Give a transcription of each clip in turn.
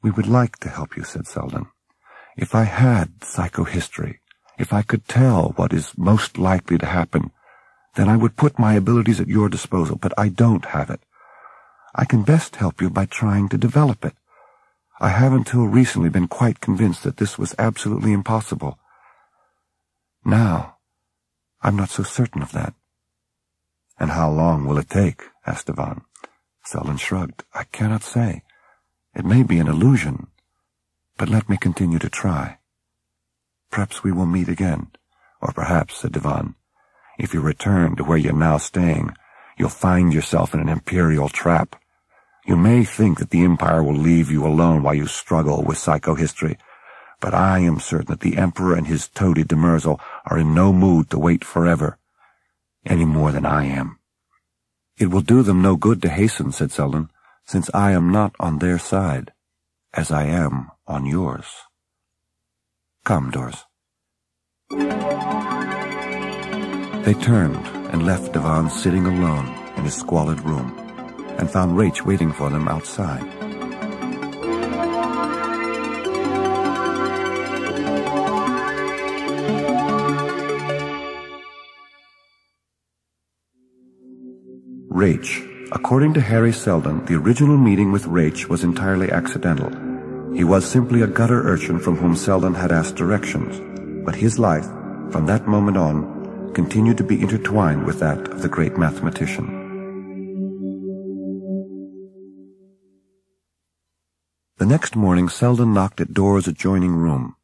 "We would like to help you," said Selden. "If I had psychohistory, if I could tell what is most likely to happen, then I would put my abilities at your disposal, but I don't have it. I can best help you by trying to develop it. I have until recently been quite convinced that this was absolutely impossible. Now, I'm not so certain of that." "And how long will it take?" asked Devon. Selden shrugged. "I cannot say. It may be an illusion, but let me continue to try. Perhaps we will meet again." "Or perhaps," said Devon, "if you return to where you're now staying, you'll find yourself in an imperial trap. You may think that the Empire will leave you alone while you struggle with psychohistory, but I am certain that the Emperor and his toady Demerzel are in no mood to wait forever, any more than I am." "It will do them no good to hasten," said Selden, "since I am not on their side, as I am on yours. Come, Doris." They turned and left Devon sitting alone in his squalid room, and found Rach waiting for them outside. Rach. According to Harry Selden, the original meeting with Rach was entirely accidental. He was simply a gutter urchin from whom Selden had asked directions, but his life, from that moment on, continued to be intertwined with that of the great mathematician. The next morning, Selden knocked at Dora's adjoining room.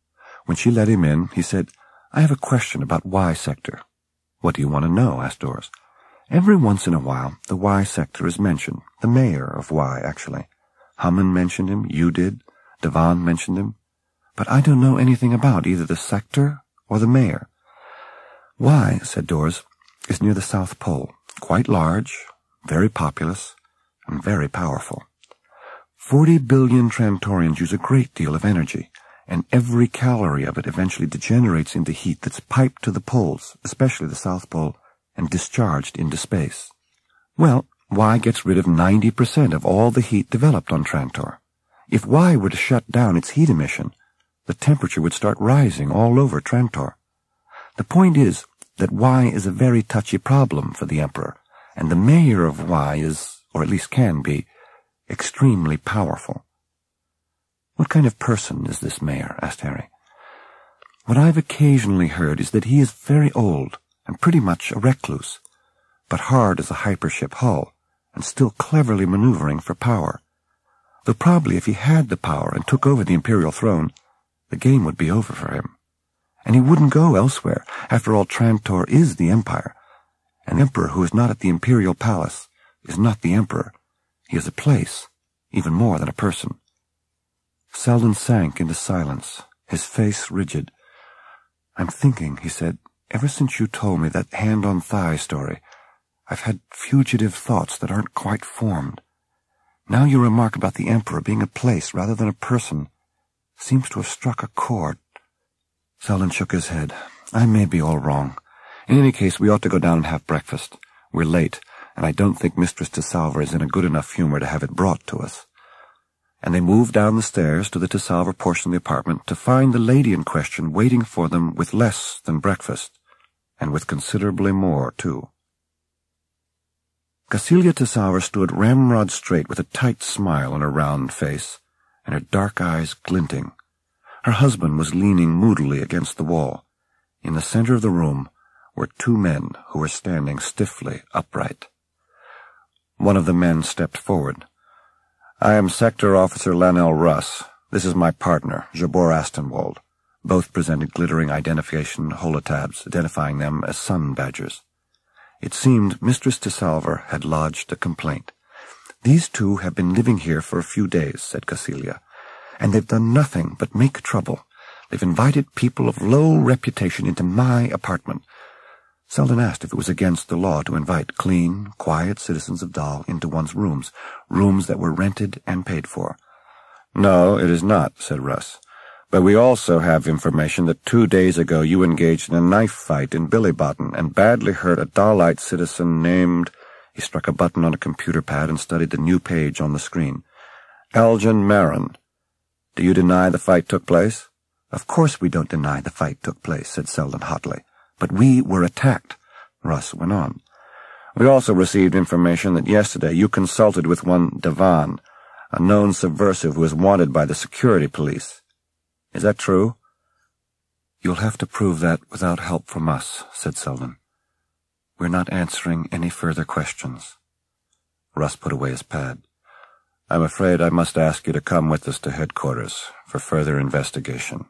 When she let him in, he said, "I have a question about Y sector." "What do you want to know?" asked Doris. "Every once in a while, the Y sector is mentioned. The mayor of Y, actually. Hammond mentioned him, you did, Devon mentioned him. But I don't know anything about either the sector or the mayor." "Y," said Doris, "is near the South Pole, quite large, very populous, and very powerful. 40 billion Trantorians use a great deal of energy, and every calorie of it eventually degenerates into heat that's piped to the poles, especially the South Pole, and discharged into space. Well, Y gets rid of 90% of all the heat developed on Trantor. If Y were to shut down its heat emission, the temperature would start rising all over Trantor. The point is that Y is a very touchy problem for the Emperor, and the mayor of Y is, or at least can be, extremely powerful." "What kind of person is this mayor?" asked Harry. "What I've occasionally heard is that he is very old and pretty much a recluse, but hard as a hypership hull, and still cleverly maneuvering for power. Though probably if he had the power and took over the imperial throne, the game would be over for him. And he wouldn't go elsewhere. After all, Trantor is the Empire. An emperor who is not at the imperial palace is not the emperor. He is a place, even more than a person." Selden sank into silence, his face rigid. "I'm thinking," he said, "ever since you told me that hand-on-thigh story, I've had fugitive thoughts that aren't quite formed. Now your remark about the Emperor being a place rather than a person seems to have struck a chord." Selden shook his head. "I may be all wrong. In any case, we ought to go down and have breakfast. We're late, and I don't think Mistress Tessalver is in a good enough humor to have it brought to us." And they moved down the stairs to the Tessalver portion of the apartment to find the lady in question waiting for them with less than breakfast, and with considerably more, too. Cecilia Tessalver stood ramrod straight with a tight smile on her round face, and her dark eyes glinting. Her husband was leaning moodily against the wall. In the center of the room were two men who were standing stiffly upright. One of the men stepped forward. "I am Sector Officer Lanel Russ. This is my partner, Jabor Astenwald." Both presented glittering identification holotabs, identifying them as sun badgers. It seemed Mistress Tessalver had lodged a complaint. "These two have been living here for a few days," said Cecilia, "and they've done nothing but make trouble. They've invited people of low reputation into my apartment." Selden asked if it was against the law to invite clean, quiet citizens of Dal into one's rooms that were rented and paid for. "No, it is not," said Russ. "But we also have information that 2 days ago you engaged in a knife fight in Billybotten and badly hurt a Dalite citizen named—" He struck a button on a computer pad and studied the new page on the screen. "Elgin Marin." Do you deny the fight took place? Of course we don't deny the fight took place, said Selden hotly. But we were attacked. Russ went on. We also received information that yesterday you consulted with one Devon, a known subversive who is wanted by the security police. Is that true? You'll have to prove that without help from us, said Selden. We're not answering any further questions. Russ put away his pad. I'm afraid I must ask you to come with us to headquarters for further investigation.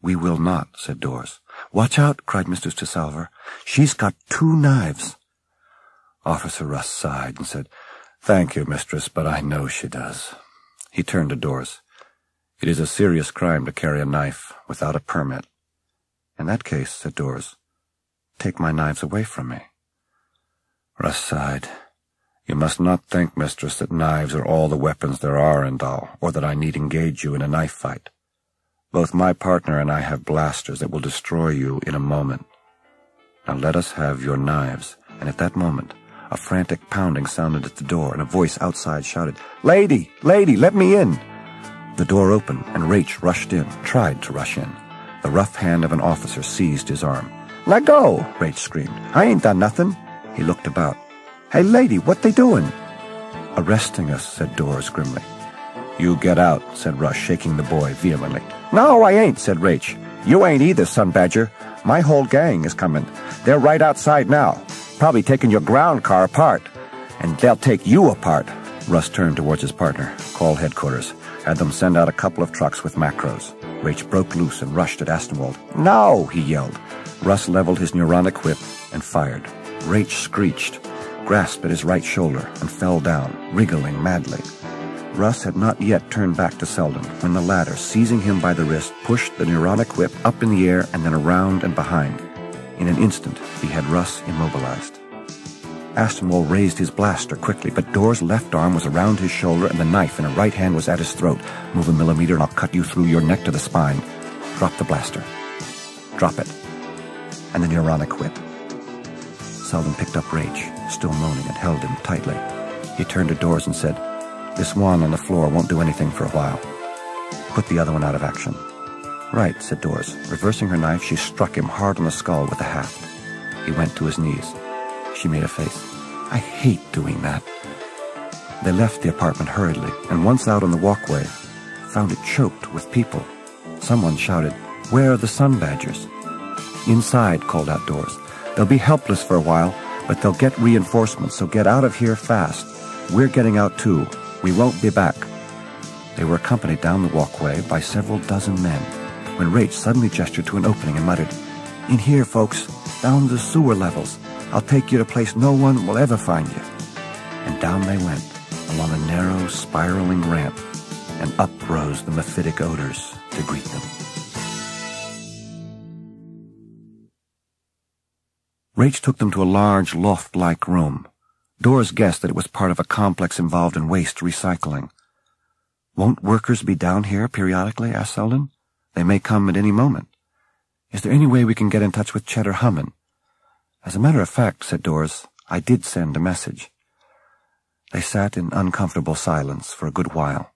We will not, said Dawes. Watch out, cried Mr. Stisalver. She's got 2 knives. Officer Russ sighed and said, Thank you, mistress, but I know she does. He turned to Dawes. It is a serious crime to carry a knife without a permit. In that case, said Dawes, take my knives away from me. Russ sighed. You must not think, mistress, that knives are all the weapons there are in Dal, or that I need engage you in a knife fight. Both my partner and I have blasters that will destroy you in a moment. Now let us have your knives. And at that moment, a frantic pounding sounded at the door, and a voice outside shouted, Lady! Lady, let me in! The door opened, and Raich rushed in, tried to rush in. The rough hand of an officer seized his arm. Let go! Raich screamed. I ain't done nothing. He looked about. Hey, lady, what they doing? Arresting us, said Dawes grimly. You get out, said Russ, shaking the boy vehemently. No, I ain't, said Raich. You ain't either, son badger. My whole gang is coming. They're right outside now, probably taking your ground car apart. And they'll take you apart. Russ turned towards his partner. Call headquarters. Had them send out a couple of trucks with macros. Raich broke loose and rushed at Asimov. No, he yelled. Russ leveled his neuronic whip and fired. Raich screeched, grasped at his right shoulder, and fell down, wriggling madly. Russ had not yet turned back to Selden when the latter, seizing him by the wrist, pushed the neuronic whip up in the air and then around and behind. In an instant, he had Russ immobilized. Asimov raised his blaster quickly, but Dawes' left arm was around his shoulder and the knife in a right hand was at his throat. Move a millimeter and I'll cut you through your neck to the spine. Drop the blaster. Drop it. And the neuronic whip. Selden picked up Raich, still moaning, and held him tightly. He turned to Dawes and said, This one on the floor won't do anything for a while. Put the other one out of action. Right, said Dawes. Reversing her knife, she struck him hard on the skull with the haft. He went to his knees. She made a face. I hate doing that. They left the apartment hurriedly, and once out on the walkway, found it choked with people. Someone shouted, Where are the sun badgers? Inside, called out Dawes. They'll be helpless for a while, but they'll get reinforcements, so get out of here fast. We're getting out too. We won't be back. They were accompanied down the walkway by several dozen men, when Raich suddenly gestured to an opening and muttered, In here, folks, down the sewer levels. I'll take you to a place no one will ever find you. And down they went, along a narrow, spiraling ramp, and up rose the mephitic odors to greet them. Raich took them to a large, loft-like room. Dawes guessed that it was part of a complex involved in waste recycling. Won't workers be down here periodically? Asked Selden. They may come at any moment. Is there any way we can get in touch with Cheddar Hummin? As a matter of fact, said Dawes, I did send a message. They sat in uncomfortable silence for a good while,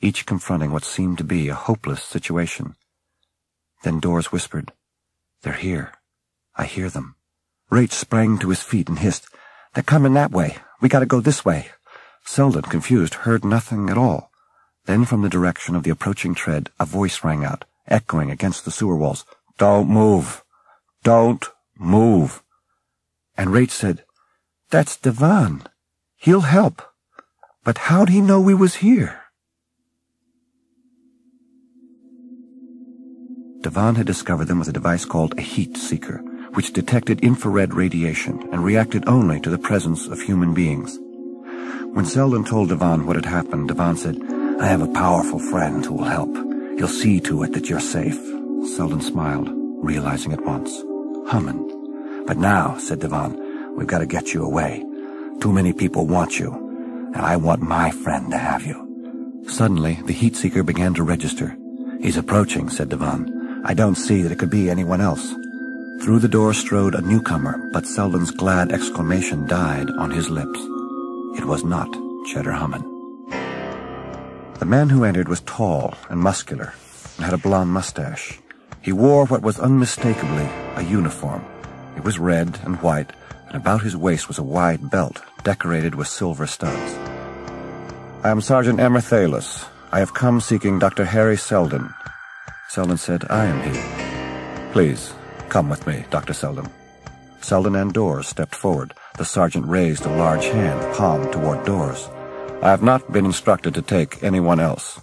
each confronting what seemed to be a hopeless situation. Then Dawes whispered, They're here. I hear them. Raich sprang to his feet and hissed, They're coming that way. We gotta go this way. Selden, confused, heard nothing at all. Then from the direction of the approaching tread, a voice rang out, echoing against the sewer walls, Don't move. Don't move. And Raich said, That's Devon. He'll help. But how'd he know we was here? Devon had discovered them with a device called a heat seeker, which detected infrared radiation and reacted only to the presence of human beings. When Selden told Devon what had happened, Devon said, I have a powerful friend who will help. He'll see to it that you're safe. Selden smiled, realizing at once. Hummin. But now, said Devon, we've got to get you away. Too many people want you, and I want my friend to have you. Suddenly, the heat seeker began to register. He's approaching, said Devon. I don't see that it could be anyone else. Through the door strode a newcomer, but Selden's glad exclamation died on his lips. It was not Cheddar Hummin. The man who entered was tall and muscular and had a blond mustache. He wore what was unmistakably a uniform. It was red and white, and about his waist was a wide belt decorated with silver studs. "I am Sergeant Emerthalis. I have come seeking Dr. Harry Selden." Selden said, "I am he." "Please, come with me, Dr. Selden." Selden and Dawes stepped forward. The sergeant raised a large hand, palm toward Dawes. "I have not been instructed to take anyone else."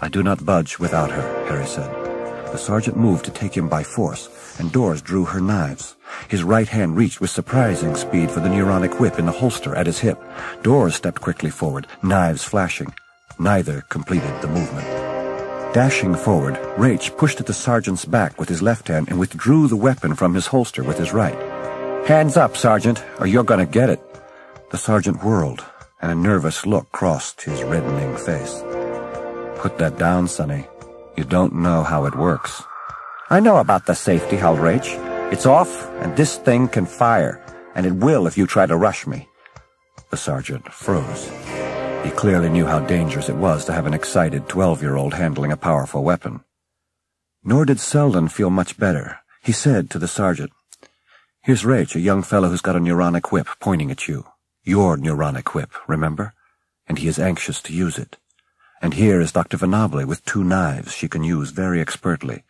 "I do not budge without her," Harry said. The sergeant moved to take him by force, and Dawes drew her knives. His right hand reached with surprising speed for the neuronic whip in the holster at his hip. Dawes stepped quickly forward, knives flashing. Neither completed the movement. Dashing forward, Raich pushed at the sergeant's back with his left hand and withdrew the weapon from his holster with his right. "Hands up, Sergeant, or you're going to get it." The sergeant whirled, and a nervous look crossed his reddening face. "Put that down, Sonny. You don't know how it works." "I know about the safety, Hal Raich. It's off, and this thing can fire, and it will if you try to rush me." The sergeant froze. He clearly knew how dangerous it was to have an excited 12-year-old handling a powerful weapon. Nor did Selden feel much better. He said to the sergeant, "Here's Raich, a young fellow who's got a neuronic whip pointing at you. Your neuronic whip, remember? And he is anxious to use it. And here is Dr. Venable with 2 knives she can use very expertly.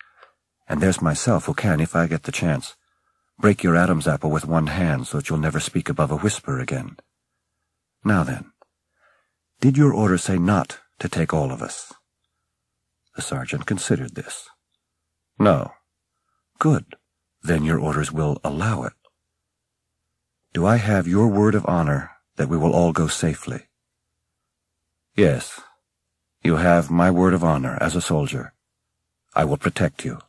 And there's myself who can, if I get the chance, break your Adam's apple with one hand so that you'll never speak above a whisper again. Now then, did your order say not to take all of us?" The sergeant considered this. "No." "Good. Then your orders will allow it." "Do I have your word of honor that we will all go safely?" "Yes. You have my word of honor as a soldier. I will protect you."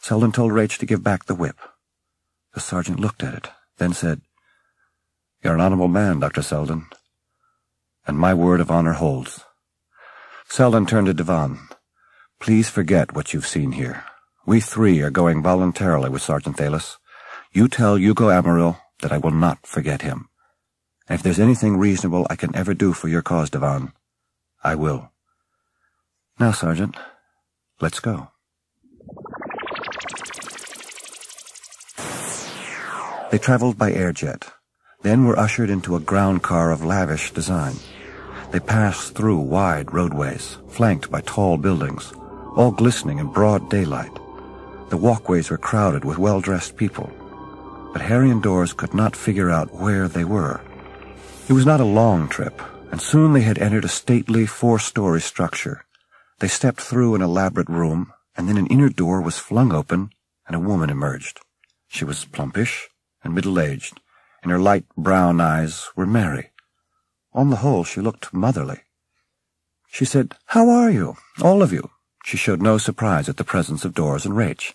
Selden told Raich to give back the whip. The sergeant looked at it, then said, "You're an honorable man, Dr. Selden, and my word of honor holds." Selden turned to Devon. "Please forget what you've seen here. We 3 are going voluntarily with Sergeant Thalis. You tell Hugo Amarillo that I will not forget him. And if there's anything reasonable I can ever do for your cause, Devon, I will. Now, Sergeant, let's go." They traveled by airjet, then were ushered into a ground car of lavish design. They passed through wide roadways, flanked by tall buildings, all glistening in broad daylight. The walkways were crowded with well-dressed people, but Harry and Dawes could not figure out where they were. It was not a long trip, and soon they had entered a stately 4-story structure. They stepped through an elaborate room, and then an inner door was flung open, and a woman emerged. She was plumpish and middle-aged, and her light brown eyes were merry. On the whole, she looked motherly. She said, "How are you, all of you?" She showed no surprise at the presence of Dawes and Raich.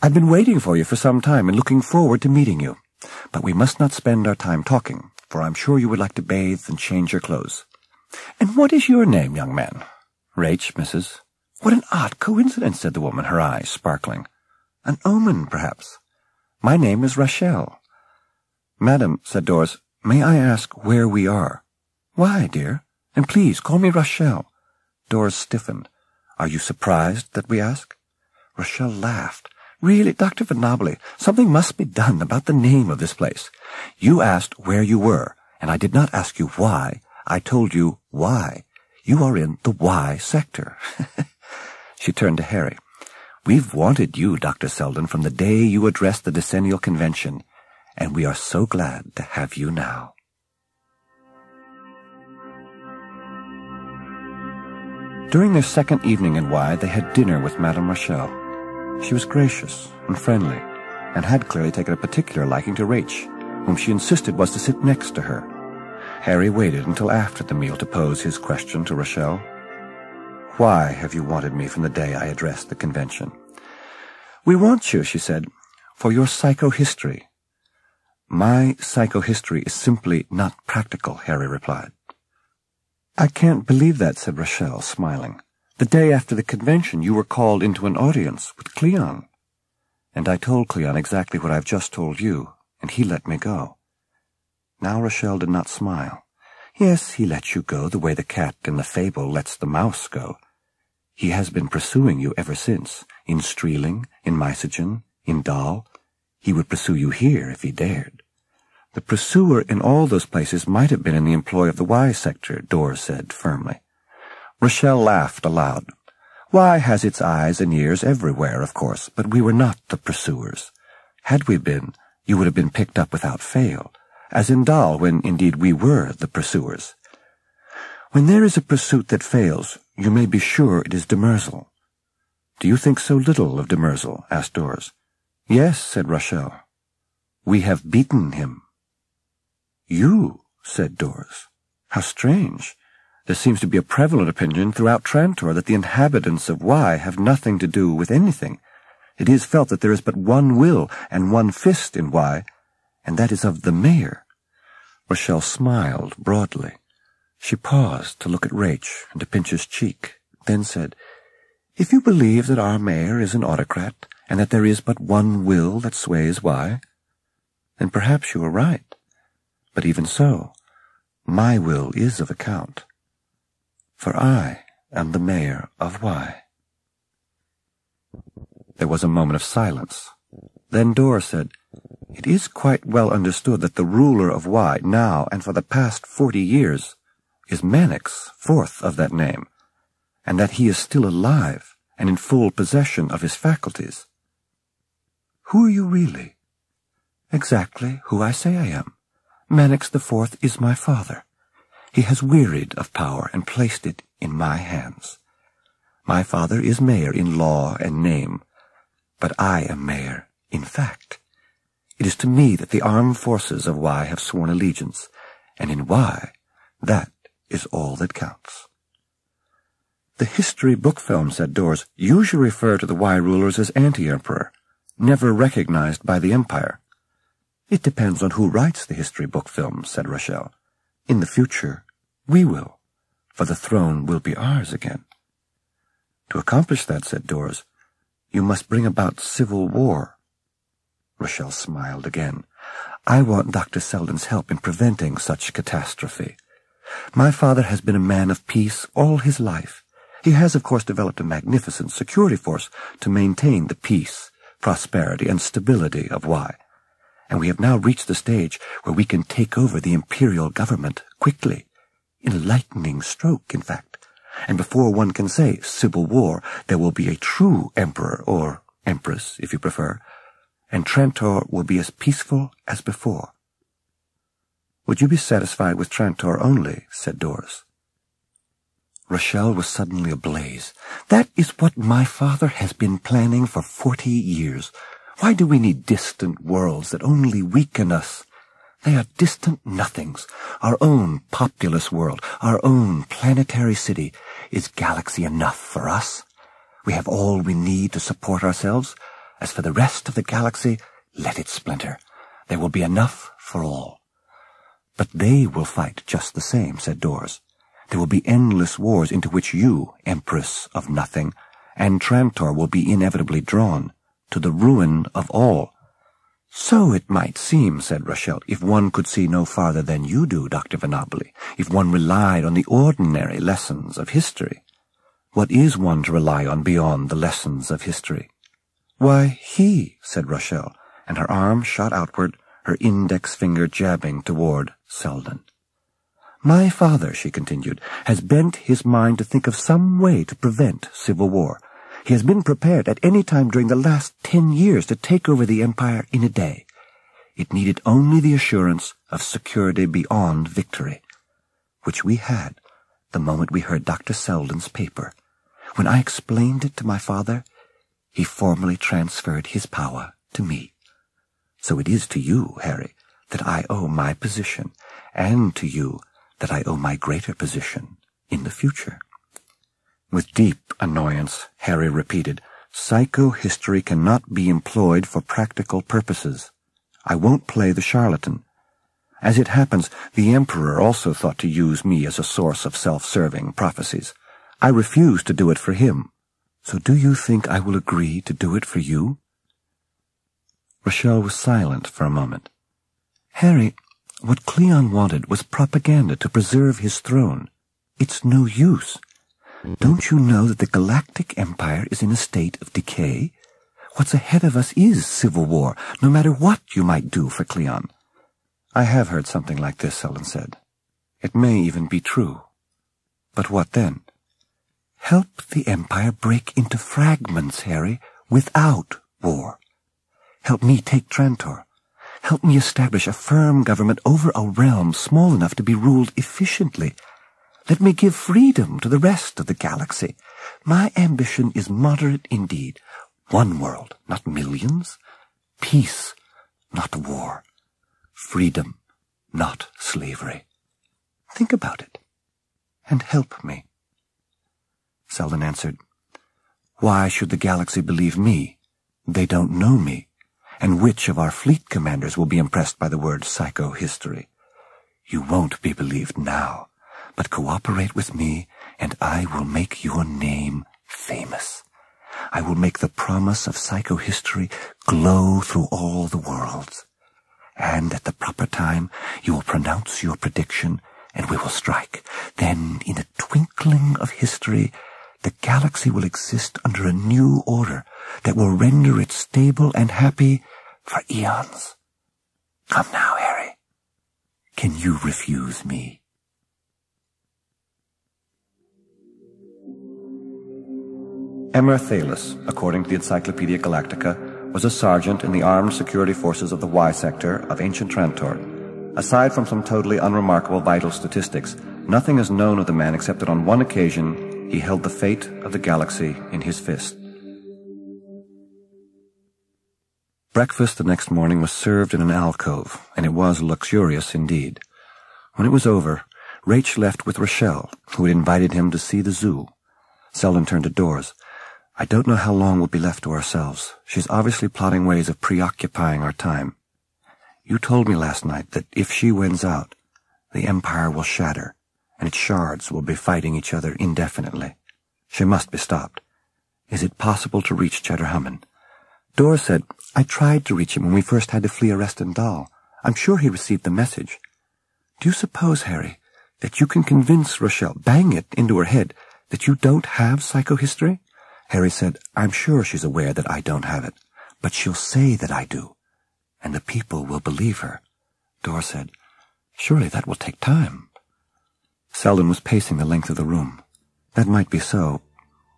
"I've been waiting for you for some time and looking forward to meeting you. But we must not spend our time talking, for I'm sure you would like to bathe and change your clothes. And what is your name, young man?" "Raich, Mrs." "What an odd coincidence," said the woman, her eyes sparkling. "An omen, perhaps." "My name is Rachel." "Madam," said Dawes, "may I ask where we are?" "Why, dear? And please call me Rachel." Dawes stiffened. "Are you surprised that we ask?" Rachel laughed. "Really, Dr. Venable, something must be done about the name of this place. You asked where you were, and I did not ask you why. I told you why. You are in the Y sector." She turned to Harry. "We've wanted you, Dr. Selden, from the day you addressed the decennial convention, and we are so glad to have you now." During their second evening in Y, they had dinner with Madame Rachel. She was gracious and friendly, and had clearly taken a particular liking to Raich, whom she insisted was to sit next to her. Harry waited until after the meal to pose his question to Rachel. "Why have you wanted me from the day I addressed the convention?" "We want you," she said, "for your psychohistory." "My psychohistory is simply not practical," Harry replied. "I can't believe that," said Rachel, smiling. "The day after the convention you were called into an audience with Cleon." "And I told Cleon exactly what I've just told you, and he let me go." Now Rachel did not smile. Yes, he lets you go the way the cat in the fable lets the mouse go. He has been pursuing you ever since, in Streeling, in Mysogen, in Dahl. He would pursue you here if he dared. The pursuer in all those places might have been in the employ of the Y sector, Dors said firmly. Rochelle laughed aloud. Y has its eyes and ears everywhere, of course, but we were not the pursuers. Had we been, you would have been picked up without fail, as in Dahl, when indeed we were the pursuers. When there is a pursuit that fails, you may be sure it is Demerzel. Do you think so little of Demerzel? Asked Dors. Yes, said Rochelle. We have beaten him. You, said Dors. How strange. There seems to be a prevalent opinion throughout Trantor that the inhabitants of Y have nothing to do with anything. It is felt that there is but one will and one fist in Y, and that is of the mayor. Rochelle smiled broadly. She paused to look at Rach and to pinch his cheek, then said, If you believe that our mayor is an autocrat, and that there is but one will that sways Y, then perhaps you are right. But even so, my will is of account, for I am the mayor of Y. There was a moment of silence. Then Dors said, It is quite well understood that the ruler of Y now and for the past 40 years is Mannix, fourth of that name, and that he is still alive and in full possession of his faculties. Who are you really? Exactly who I say I am. Mannix the Fourth is my father. He has wearied of power and placed it in my hands. My father is mayor in law and name, but I am mayor in fact. It is to me that the armed forces of Y have sworn allegiance, and in Y, that is all that counts. The history book film, said Dors, usually refer to the Y rulers as anti-emperor, never recognized by the Empire. It depends on who writes the history book films, said Rochelle. In the future, we will, for the throne will be ours again. To accomplish that, said Dors, you must bring about civil war. Rochelle smiled again. I want Dr. Selden's help in preventing such catastrophe. My father has been a man of peace all his life. He has, of course, developed a magnificent security force to maintain the peace, prosperity, and stability of Y. And we have now reached the stage where we can take over the imperial government quickly, in a lightning stroke, in fact. And before one can say civil war, there will be a true emperor, or empress, if you prefer, and Trantor will be as peaceful as before. Would you be satisfied with Trantor only? Said Dors. Rochelle was suddenly ablaze. That is what my father has been planning for 40 years. Why do we need distant worlds that only weaken us? They are distant nothings. Our own populous world, our own planetary city, is galaxy enough for us. We have all we need to support ourselves. As for the rest of the galaxy, let it splinter. There will be enough for all. But they will fight just the same, said Dors. There will be endless wars into which you, Empress of Nothing, and Trantor will be inevitably drawn, to the ruin of all. So it might seem, said Rochelle, if one could see no farther than you do, Dr. Venabili, if one relied on the ordinary lessons of history. What is one to rely on beyond the lessons of history? Why, he, said Rochelle, and her arm shot outward, her index finger jabbing toward Selden. My father, she continued, has bent his mind to think of some way to prevent civil war. He has been prepared at any time during the last 10 years to take over the Empire in a day. It needed only the assurance of security beyond victory, which we had the moment we heard Dr. Selden's paper. When I explained it to my father, he formally transferred his power to me. So it is to you, Harry, that I owe my position, and to you that I owe my greater position in the future. With deep annoyance, Harry repeated, Psychohistory cannot be employed for practical purposes. I won't play the charlatan. As it happens, the Emperor also thought to use me as a source of self-serving prophecies. I refuse to do it for him. So do you think I will agree to do it for you? Rochelle was silent for a moment. Harry, What Cleon wanted was propaganda to preserve his throne. It's no use. Don't you know that the Galactic Empire is in a state of decay? What's ahead of us is civil war, no matter what you might do for Cleon. I have heard something like this, Selden said. It may even be true. But what then? Help the Empire break into fragments, Harry, without war. Help me take Trantor. Help me establish a firm government over a realm small enough to be ruled efficiently. Let me give freedom to the rest of the galaxy. My ambition is moderate indeed. One world, not millions. Peace, not war. Freedom, not slavery. Think about it, and help me. Selden answered, Why should the galaxy believe me? They don't know me. And which of our fleet commanders will be impressed by the word psychohistory? You won't be believed now, but cooperate with me, and I will make your name famous. I will make the promise of psychohistory glow through all the worlds. And at the proper time, you will pronounce your prediction, and we will strike. Then, in a twinkling of history, the galaxy will exist under a new order that will render it stable and happy for eons. Come now, Harry. Can you refuse me? Emmer Thalis, according to the Encyclopedia Galactica, was a sergeant in the armed security forces of the Y sector of ancient Trantor. Aside from some totally unremarkable vital statistics, nothing is known of the man except that on one occasion he held the fate of the galaxy in his fist. Breakfast the next morning was served in an alcove, and it was luxurious indeed. When it was over, Rach left with Rochelle, who had invited him to see the zoo. Selden turned to Doors. I don't know how long we'll be left to ourselves. She's obviously plotting ways of preoccupying our time. You told me last night that if she wins out, the Empire will shatter, and its shards will be fighting each other indefinitely. She must be stopped. Is it possible to reach Cheddarhammon? Doris said, I tried to reach him when we first had to flee Arreston Dahl. I'm sure he received the message. Do you suppose, Harry, that you can convince Rochelle, bang it into her head, that you don't have psychohistory? Harry said, I'm sure she's aware that I don't have it, but she'll say that I do, and the people will believe her. Doris said, surely that will take time. Selden was pacing the length of the room. That might be so,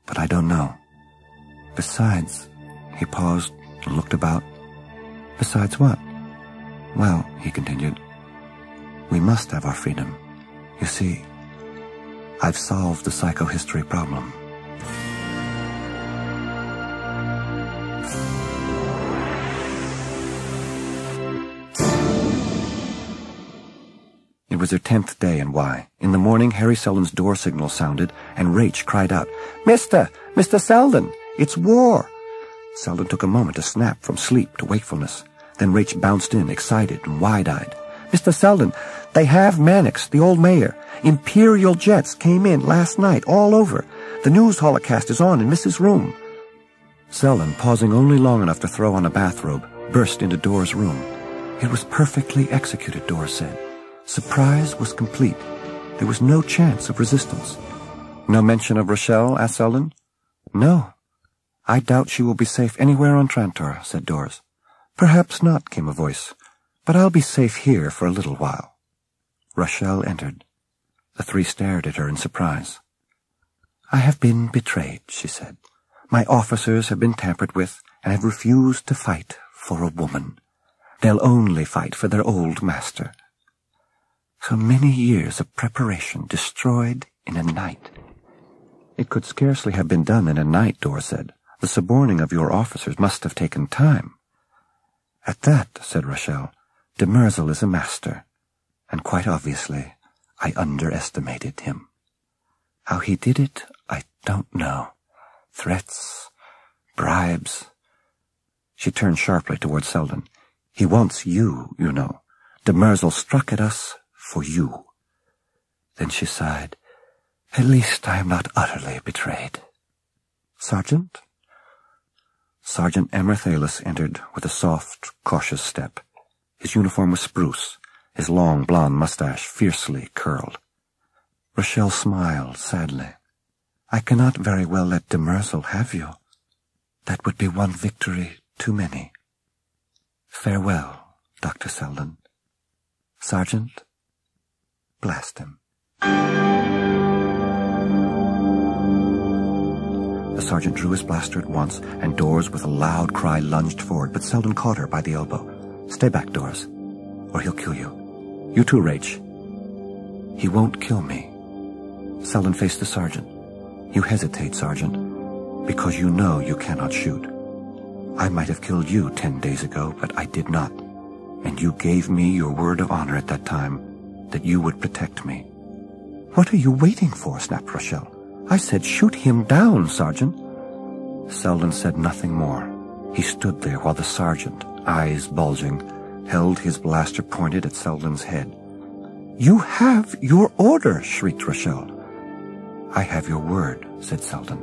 but I don't know. Besides, he paused and looked about. Besides what? Well, he continued, we must have our freedom. You see, I've solved the psychohistory problem. It was their 10th day in Y. In the morning, Harry Selden's door signal sounded, and Rach cried out, Mr. Selden, it's war! Selden took a moment to snap from sleep to wakefulness. Then Rach bounced in, excited and wide-eyed. Mr. Selden, they have Mannix, the old mayor. Imperial jets came in last night, all over. The news holocast is on in Mrs. Room. Selden, pausing only long enough to throw on a bathrobe, burst into Dora's room. It was perfectly executed, Dora said. Surprise was complete. There was no chance of resistance. No mention of Rochelle? Asked Selden. No. I doubt she will be safe anywhere on Trantor, said Doris. Perhaps not, came a voice, but I'll be safe here for a little while. Rochelle entered. The three stared at her in surprise. I have been betrayed, she said. My officers have been tampered with and have refused to fight for a woman. They'll only fight for their old master. So many years of preparation destroyed in a night. It could scarcely have been done in a night, Dor said. The suborning of your officers must have taken time. At that, said Rochelle, de Merzel is a master, and quite obviously I underestimated him. How he did it, I don't know. Threats, bribes. She turned sharply toward Selden. He wants you, you know. De Merzel struck at us for you. Then she sighed. At least I am not utterly betrayed. Sergeant? Sergeant Emmer Thalis entered with a soft, cautious step. His uniform was spruce, his long blonde mustache fiercely curled. Rochelle smiled sadly. "I cannot very well let de Mersal have you. That would be one victory too many. Farewell, Dr. Selden. Sergeant, blast him." The sergeant drew his blaster at once, and Doris, with a loud cry, lunged forward, but Selden caught her by the elbow. "Stay back, Doris, or he'll kill you. You too, Rach." "He won't kill me." Selden faced the sergeant. "You hesitate, Sergeant, because you know you cannot shoot. I might have killed you 10 days ago, but I did not, and you gave me your word of honor at that time that you would protect me." "What are you waiting for?" snapped Rochelle. "I said shoot him down, Sergeant." Selden said nothing more. He stood there while the sergeant, eyes bulging, held his blaster pointed at Selden's head. "You have your order!" shrieked Rochelle. "I have your word," said Selden.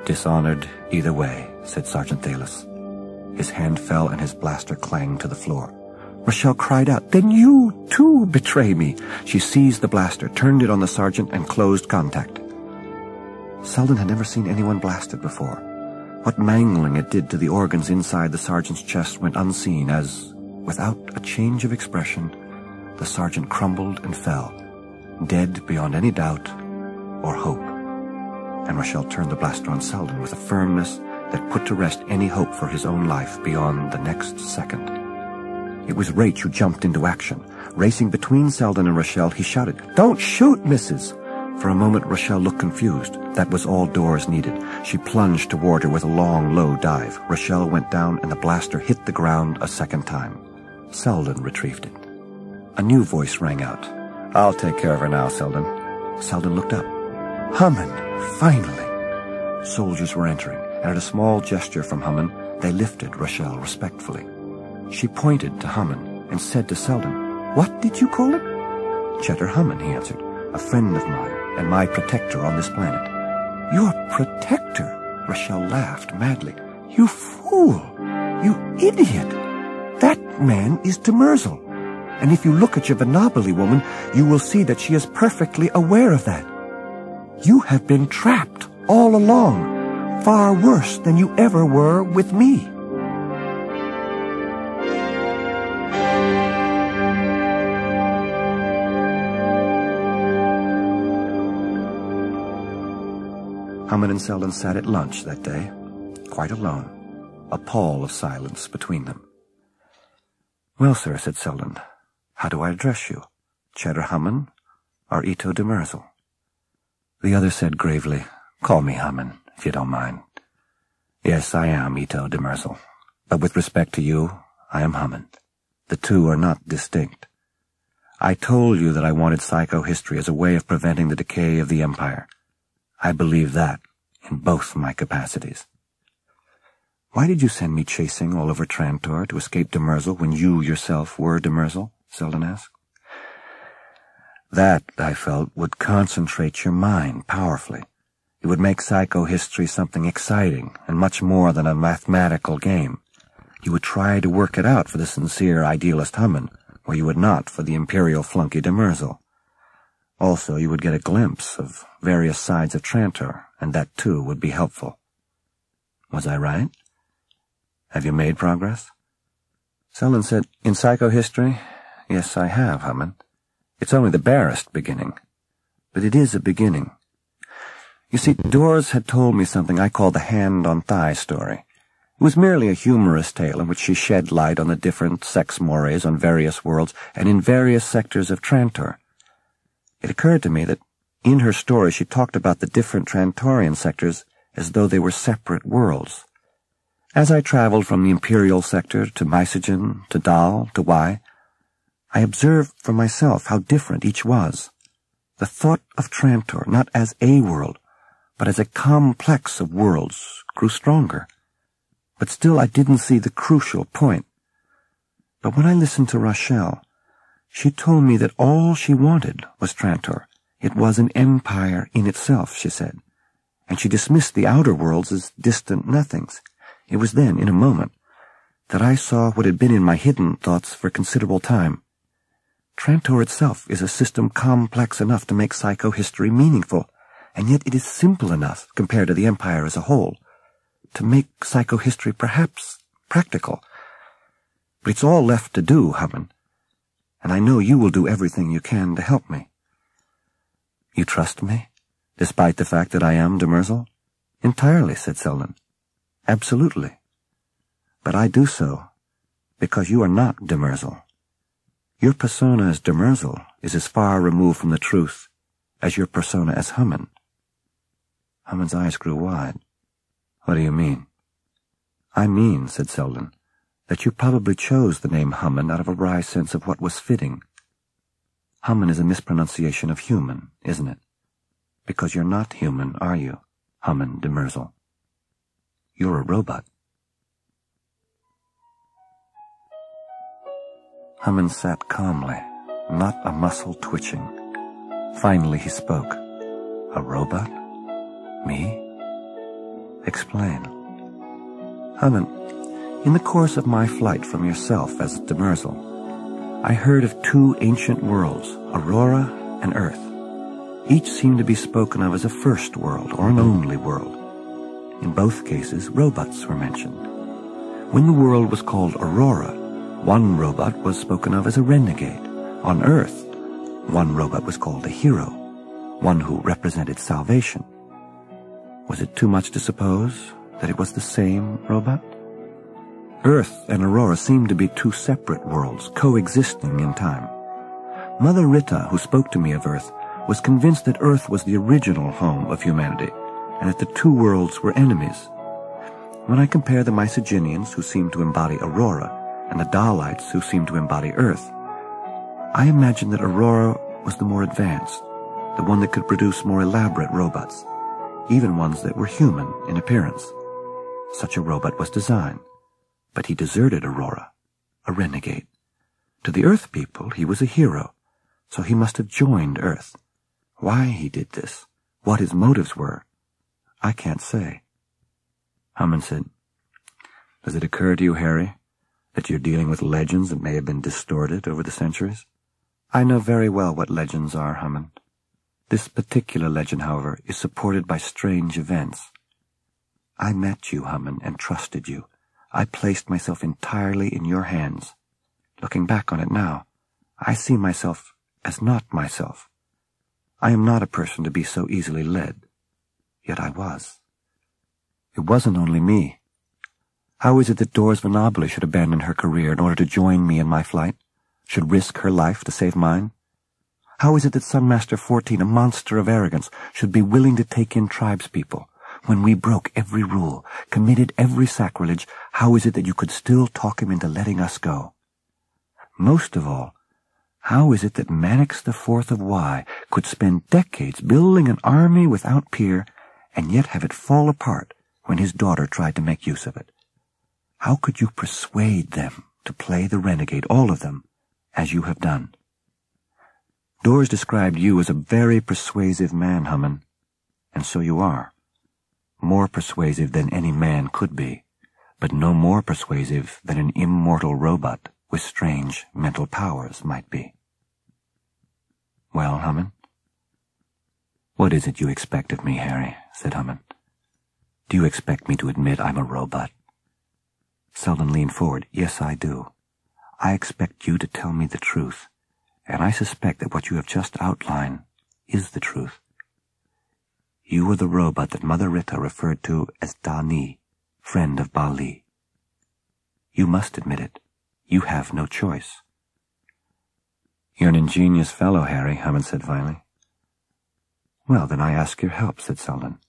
"Dishonored either way," said Sergeant Thalis. His hand fell and his blaster clanged to the floor. Rochelle cried out, "Then you, too, betray me!" She seized the blaster, turned it on the sergeant, and closed contact. Selden had never seen anyone blasted before. What mangling it did to the organs inside the sergeant's chest went unseen as, without a change of expression, the sergeant crumbled and fell, dead beyond any doubt or hope. And Rochelle turned the blaster on Selden with a firmness that put to rest any hope for his own life beyond the next second. It was Rach who jumped into action. Racing between Selden and Rochelle, he shouted, "Don't shoot, missus!" For a moment, Rochelle looked confused. That was all Doris needed. She plunged toward her with a long, low dive. Rochelle went down, and the blaster hit the ground a second time. Selden retrieved it. A new voice rang out. "I'll take care of her now, Selden." Selden looked up. Hammond, finally! Soldiers were entering, and at a small gesture from Hammond, they lifted Rochelle respectfully. She pointed to Hammond and said to Selden, "What did you call it?" "Cheddar Hammond," he answered. "A friend of mine, and my protector on this planet." "Your protector?" Rochelle laughed madly. "You fool! You idiot! That man is de Mersal, and if you look at your Venabili woman, you will see that she is perfectly aware of that. You have been trapped all along, far worse than you ever were with me." Hammond and Selden sat at lunch that day, quite alone, a pall of silence between them. "Well, sir," said Selden, "how do I address you? Cheddar Hammond or Ito de Mersal?" The other said gravely, "Call me Hammond, if you don't mind." "Yes, I am Ito de Mersal, but with respect to you, I am Hammond. The two are not distinct. I told you that I wanted psychohistory as a way of preventing the decay of the Empire. I believe that in both my capacities." "Why did you send me chasing all over Trantor to escape de Mersal when you yourself were de Mersal?" Selden asked. "That, I felt, would concentrate your mind powerfully. It would make psychohistory something exciting and much more than a mathematical game. You would try to work it out for the sincere idealist Hammond, where you would not for the imperial flunky de Mersal. Also, you would get a glimpse of various sides of Trantor, and that, too, would be helpful. Was I right? Have you made progress?" Selden said, "In psychohistory, yes, I have, Hammond. It's only the barest beginning. But it is a beginning. You see, Doris had told me something I call the hand-on-thigh story. It was merely a humorous tale in which she shed light on the different sex mores on various worlds and in various sectors of Trantor. It occurred to me that in her story she talked about the different Trantorian sectors as though they were separate worlds. As I traveled from the Imperial sector to Mysogen, to Dal, to Y, I observed for myself how different each was. The thought of Trantor, not as a world, but as a complex of worlds, grew stronger. But still I didn't see the crucial point. But when I listened to Rochelle, she told me that all she wanted was Trantor. It was an empire in itself, she said, and she dismissed the outer worlds as distant nothings. It was then, in a moment, that I saw what had been in my hidden thoughts for considerable time. Trantor itself is a system complex enough to make psychohistory meaningful, and yet it is simple enough, compared to the Empire as a whole, to make psychohistory perhaps practical. But it's all left to do, Hammond, and I know you will do everything you can to help me. You trust me, despite the fact that I am de Merzel? Entirely, said Selden. Absolutely. But I do so because you are not de Merzel. Your persona as de Merzel is as far removed from the truth as your persona as Hammond. Hammond's eyes grew wide. What do you mean? I mean, said Selden, that you probably chose the name Hammond out of a wry sense of what was fitting. Hammond is a mispronunciation of human, isn't it? Because you're not human, are you, Hammond de Merzel? You're a robot. Hammond sat calmly, not a muscle twitching. Finally he spoke. A robot? Me? Explain. Hammond, in the course of my flight from yourself as de Merzel, I heard of two ancient worlds, Aurora and Earth. Each seemed to be spoken of as a first world or an only world. In both cases, robots were mentioned. When the world was called Aurora, one robot was spoken of as a renegade. On Earth, one robot was called a hero, one who represented salvation. Was it too much to suppose that it was the same robot? Earth and Aurora seemed to be two separate worlds, coexisting in time. Mother Rita, who spoke to me of Earth, was convinced that Earth was the original home of humanity, and that the two worlds were enemies. When I compare the Mycogenians, who seem to embody Aurora, and the Daleks, who seem to embody Earth, I imagine that Aurora was the more advanced, the one that could produce more elaborate robots, even ones that were human in appearance. Such a robot was designed. But he deserted Aurora, a renegade. To the Earth people, he was a hero, so he must have joined Earth. Why he did this, what his motives were, I can't say. Hammond said, Does it occur to you, Harry, that you're dealing with legends that may have been distorted over the centuries? I know very well what legends are, Hammond. This particular legend, however, is supported by strange events. I met you, Hammond, and trusted you. I placed myself entirely in your hands. Looking back on it now, I see myself as not myself. I am not a person to be so easily led. Yet I was. It wasn't only me. How is it that Doris Venabili should abandon her career in order to join me in my flight, should risk her life to save mine? How is it that Sunmaster 14, a monster of arrogance, should be willing to take in tribespeople? When we broke every rule, committed every sacrilege, how is it that you could still talk him into letting us go? Most of all, how is it that Mannix IV of Y could spend decades building an army without peer, and yet have it fall apart when his daughter tried to make use of it? How could you persuade them to play the renegade, all of them, as you have done? Doris described you as a very persuasive man, Hammond, and so you are. More persuasive than any man could be, but no more persuasive than an immortal robot with strange mental powers might be. Well, Hammond? What is it you expect of me, Harry? Said Hammond. Do you expect me to admit I'm a robot? Selden leaned forward. Yes, I do. I expect you to tell me the truth, and I suspect that what you have just outlined is the truth. You were the robot that Mother Rita referred to as Dani, friend of Bali. You must admit it. You have no choice. You're an ingenious fellow, Harry, Hammond said finally. Well, then I ask your help, said Selden.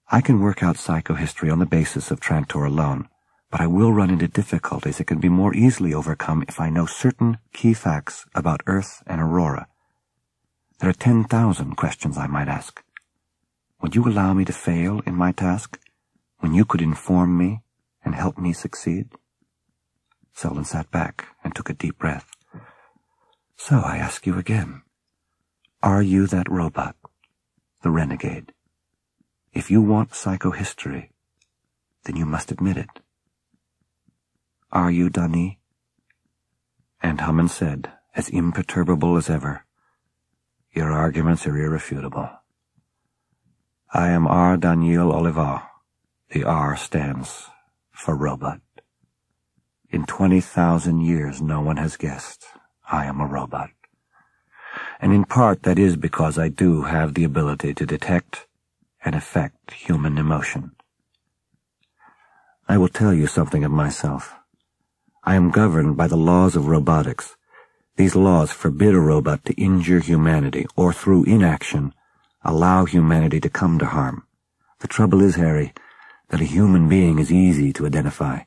I can work out psychohistory on the basis of Trantor alone, but I will run into difficulties that can be more easily overcome if I know certain key facts about Earth and Aurora. There are 10,000 questions I might ask. Would you allow me to fail in my task, when you could inform me and help me succeed? Selden sat back and took a deep breath. So I ask you again, are you that robot, the renegade? If you want psychohistory, then you must admit it. Are you Dani? And Hammond said, as imperturbable as ever. Your arguments are irrefutable. I am R. Daniel Oliver. The R stands for robot. In 20,000 years, no one has guessed I am a robot. And in part, that is because I do have the ability to detect and affect human emotion. I will tell you something of myself. I am governed by the laws of robotics. These laws forbid a robot to injure humanity or, through inaction, allow humanity to come to harm. The trouble is, Harry, that a human being is easy to identify.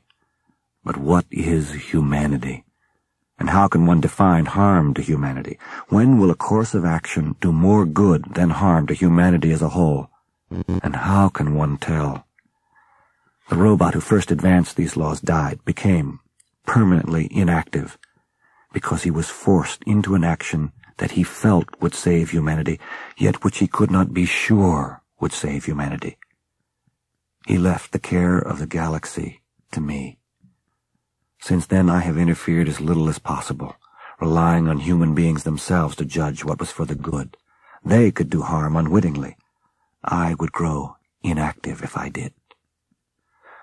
But what is humanity? And how can one define harm to humanity? When will a course of action do more good than harm to humanity as a whole? And how can one tell? The robot who first advanced these laws died, became permanently inactive, because he was forced into an action that he felt would save humanity, yet which he could not be sure would save humanity. He left the care of the galaxy to me. Since then I have interfered as little as possible, relying on human beings themselves to judge what was for the good. They could do harm unwittingly. I would grow inactive if I did.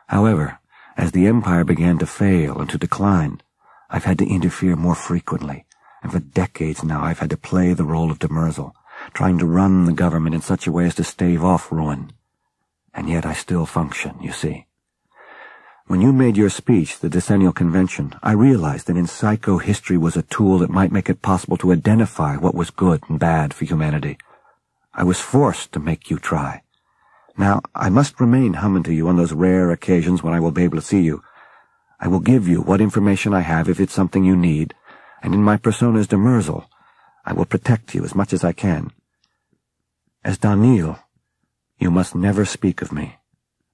However, as the Empire began to fail and to decline, I've had to interfere more frequently, and for decades now I've had to play the role of Demerzel, trying to run the government in such a way as to stave off ruin. And yet I still function, you see. When you made your speech, the Decennial Convention, I realized that in psychohistory was a tool that might make it possible to identify what was good and bad for humanity. I was forced to make you try. Now, I must remain human to you on those rare occasions when I will be able to see you. I will give you what information I have if it's something you need, and in my persona as Demerzel, I will protect you as much as I can. As Daniel, you must never speak of me.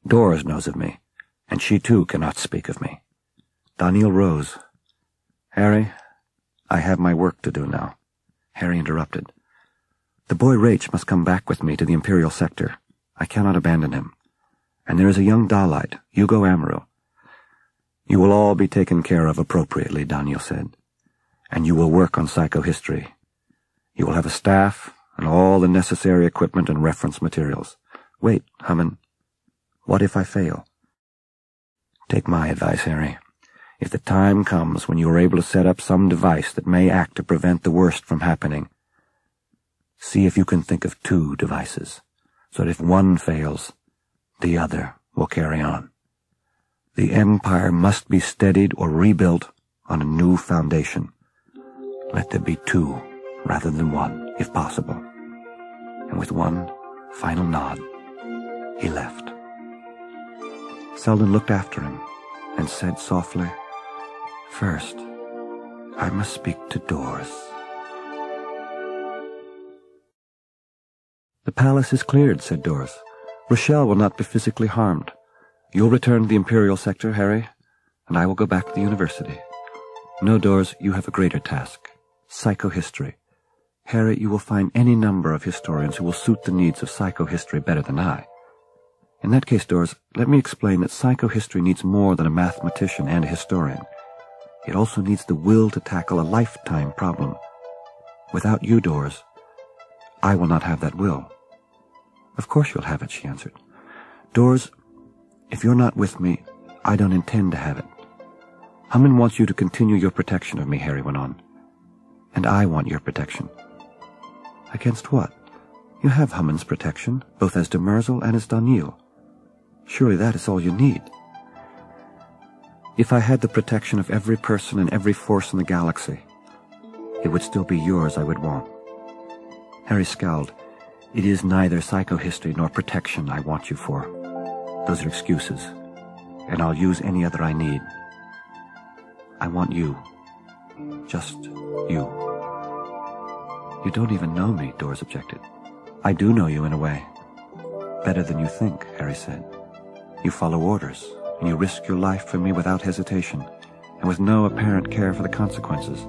Doris knows of me, and she too cannot speak of me. Daniel rose. Harry, I have my work to do now. Harry interrupted. The boy Rach must come back with me to the Imperial sector. I cannot abandon him. And there is a young Dalite, Hugo Amaru. You will all be taken care of appropriately, Daniel said. And you will work on psychohistory. You will have a staff and all the necessary equipment and reference materials. Wait, Hammond. What if I fail? Take my advice, Harry. If the time comes when you are able to set up some device that may act to prevent the worst from happening, see if you can think of 2 devices, so that if one fails, the other will carry on. The Empire must be steadied or rebuilt on a new foundation. Let there be 2 rather than 1, if possible. And with one final nod, he left. Selden looked after him and said softly, First, I must speak to Doris. The palace is cleared, said Doris. Rochelle will not be physically harmed. You'll return to the Imperial sector, Harry, and I will go back to the university. No, Doris, you have a greater task. Psychohistory. Harry, you will find any number of historians who will suit the needs of psychohistory better than I. In that case, Doris, let me explain that psychohistory needs more than a mathematician and a historian. It also needs the will to tackle a lifetime problem. Without you, Doris, I will not have that will. Of course you'll have it, she answered. Doris, if you're not with me, I don't intend to have it. Hammond wants you to continue your protection of me, Harry went on. And I want your protection. Against what? You have Hammond's protection, both as Demerzel and as Daniel. Surely that is all you need. If I had the protection of every person and every force in the galaxy, it would still be yours I would want. Harry scowled. It is neither psychohistory nor protection I want you for. Those are excuses, and I'll use any other I need. I want you. Just you. You don't even know me, Doris objected. I do know you in a way. Better than you think, Harry said. You follow orders, and you risk your life for me without hesitation, and with no apparent care for the consequences.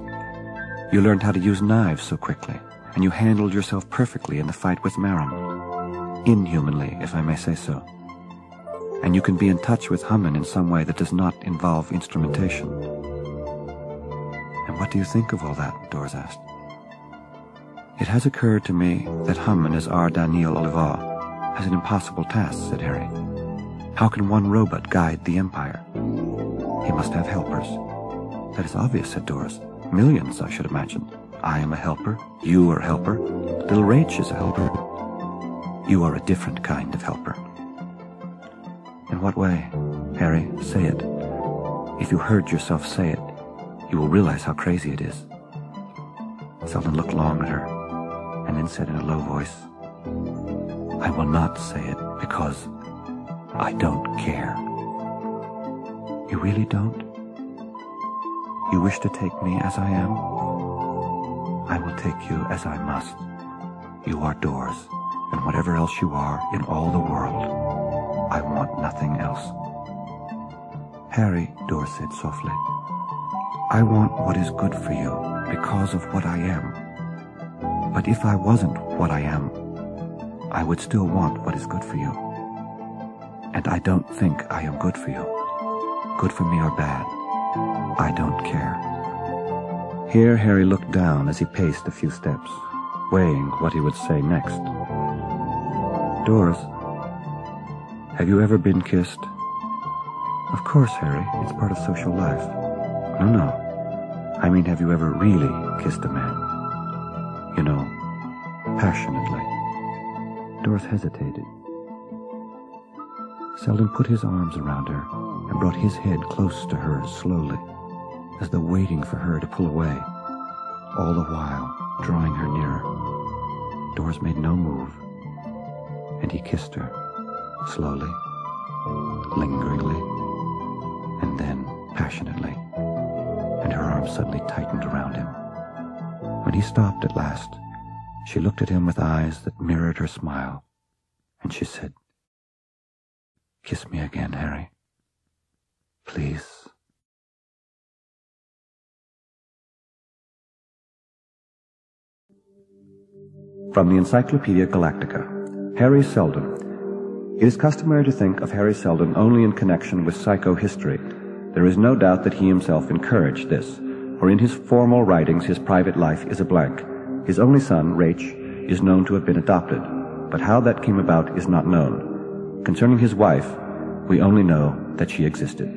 You learned how to use knives so quickly, and you handled yourself perfectly in the fight with Maram. Inhumanly, if I may say so. And you can be in touch with Hammond in some way that does not involve instrumentation. And what do you think of all that? Doris asked. It has occurred to me that Haman as R. Daniel Oliver has an impossible task, said Harry. How can one robot guide the Empire? He must have helpers. That is obvious, said Doris. Millions, I should imagine. I am a helper. You are a helper. Little Rach is a helper. You are a different kind of helper. In what way? Harry, say it. If you heard yourself say it, you will realize how crazy it is. Selden looked long at her, and then said in a low voice, I will not say it because I don't care. You really don't? You wish to take me as I am? I will take you as I must. You are Doris, and whatever else you are in all the world, I want nothing else. Harry, Doris said softly, I want what is good for you because of what I am. But if I wasn't what I am, I would still want what is good for you. And I don't think I am good for you. Good for me or bad, I don't care. Here Harry looked down as he paced a few steps, weighing what he would say next. Doris, have you ever been kissed? Of course, Harry, it's part of social life. No. I mean, have you ever really kissed a man? You know, passionately. Doris hesitated. Selden put his arms around her and brought his head close to hers slowly, as though waiting for her to pull away, all the while drawing her nearer. Doris made no move, and he kissed her, slowly, lingeringly, and then passionately, and her arms suddenly tightened around him. When he stopped at last, she looked at him with eyes that mirrored her smile, and she said, Kiss me again, Harry. Please. From the Encyclopedia Galactica, Harry Selden. It is customary to think of Harry Selden only in connection with psychohistory. There is no doubt that he himself encouraged this, for in his formal writings his private life is a blank. His only son, Rach, is known to have been adopted, but how that came about is not known. Concerning his wife, we only know that she existed.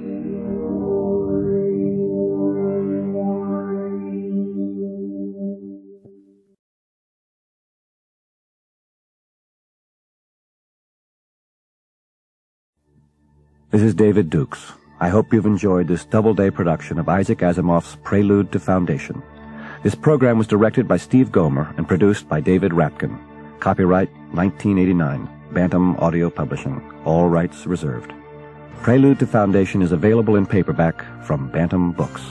This is David Dukes. I hope you've enjoyed this double-day production of Isaac Asimov's Prelude to Foundation. This program was directed by Steve Gomer and produced by David Rapkin. Copyright 1989, Bantam Audio Publishing. All rights reserved. Prelude to Foundation is available in paperback from Bantam Books.